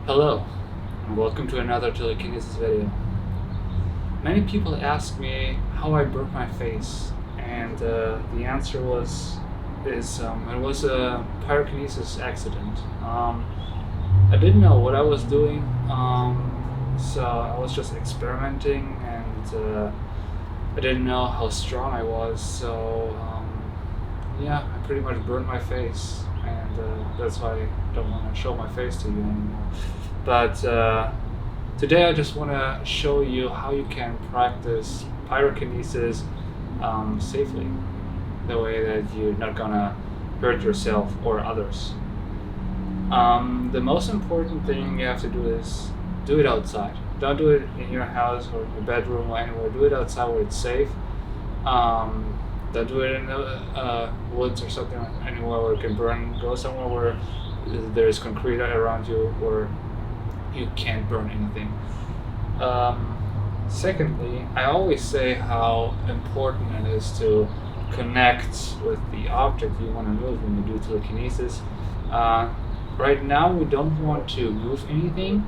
Hello, and welcome to another Telekinesis video. Many people ask me how I broke my face, and the answer it was a pyrokinesis accident. I didn't know what I was doing, so I was just experimenting, and I didn't know how strong I was, so yeah, I pretty much burned my face, and that's why I don't want to show my face to you anymore. But today I just want to show you how you can practice pyrokinesis safely, the way that you're not gonna hurt yourself or others. The most important thing you have to do is do it outside. Don't do it in your house or your bedroom or anywhere. Do it outside where it's safe. Don't do it in the woods or something, anywhere where it can burn. Go somewhere where there's concrete around you where you can't burn anything. Secondly, I always say how important it is to connect with the object you want to move when you do telekinesis. Right now we don't want to move anything.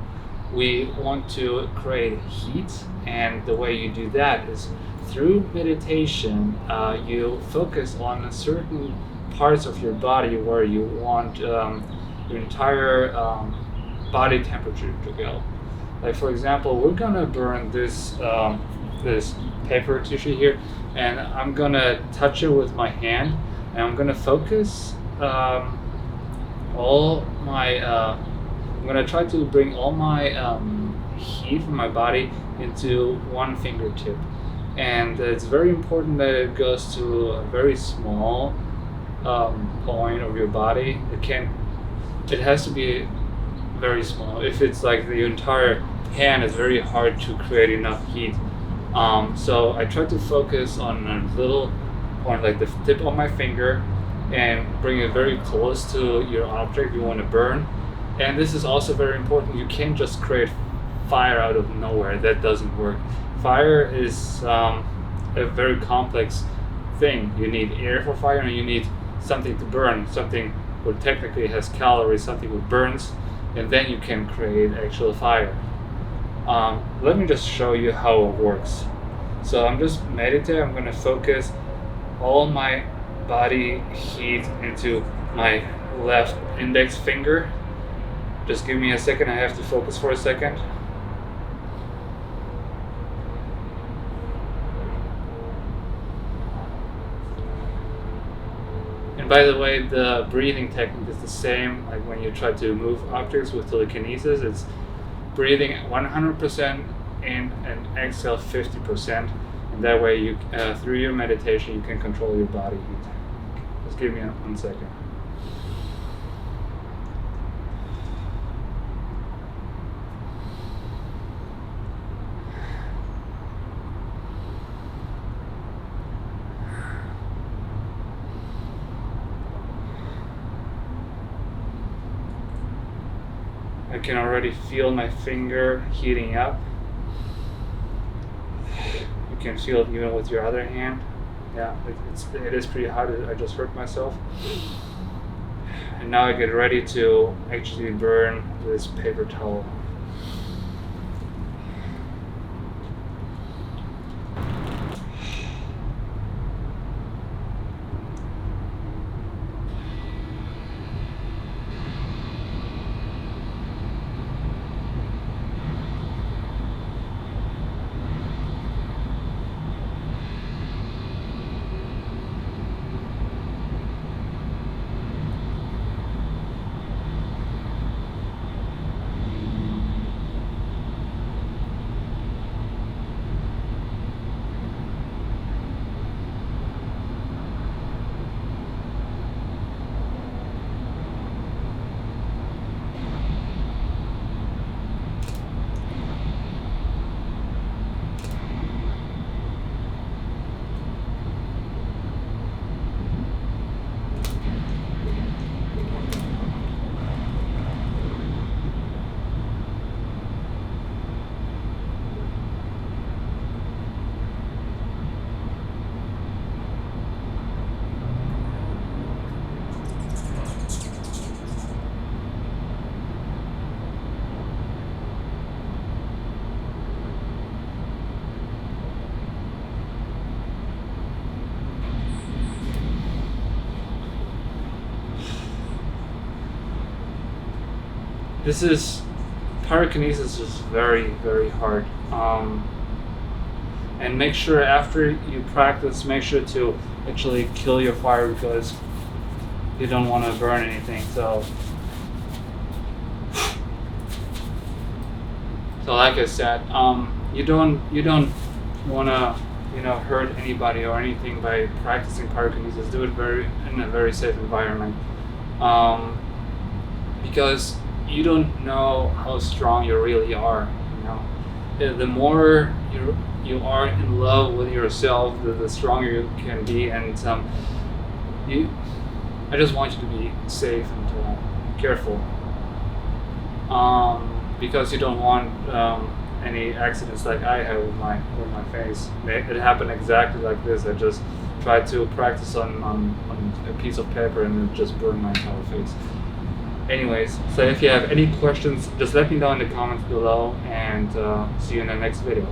We want to create heat, and the way you do that is through meditation. You focus on certain parts of your body where you want your entire body temperature to go. Like, for example, we're gonna burn this this paper tissue here, and I'm gonna touch it with my hand, and I'm gonna focus I'm gonna try to bring all my heat from my body into one fingertip, and it's very important that it goes to a very small point of your body. It has to be very small. If it's like the entire hand, it's very hard to create enough heat. So I try to focus on a little point, like the tip of my finger, and bring it very close to your object you want to burn. And this is also very important. You can't just create fire out of nowhere. That doesn't work. Fire is a very complex thing. You need air for fire, and you need something to burn, something that technically has calories, something that burns, and then you can create actual fire. Let me just show you how it works. So I'm just meditating. I'm going to focus all my body heat into my left index finger. Just give me a second. I have to focus for a second. And by the way, the breathing technique is the same like when you try to move objects with telekinesis. It's breathing 100% in and exhale 50%. And that way, you through your meditation, you can control your body heat. Just give me 1 second. I can already feel my finger heating up. You can feel it even with your other hand. Yeah, it is pretty hot. I just hurt myself. And now I get ready to actually burn this paper towel. Pyrokinesis is very, very hard. And make sure after you practice, make sure to actually kill your fire, because you don't want to burn anything. So like I said, you don't want to hurt anybody or anything by practicing pyrokinesis. Do it in a very safe environment, because you don't know how strong you really are. The more you are in love with yourself, the stronger you can be. And I just want you to be safe and careful, because you don't want any accidents like I had with my face. It happened exactly like this. I just tried to practice on a piece of paper and it just burned my entire face. Anyways, so if you have any questions, just let me know in the comments below, and see you in the next video.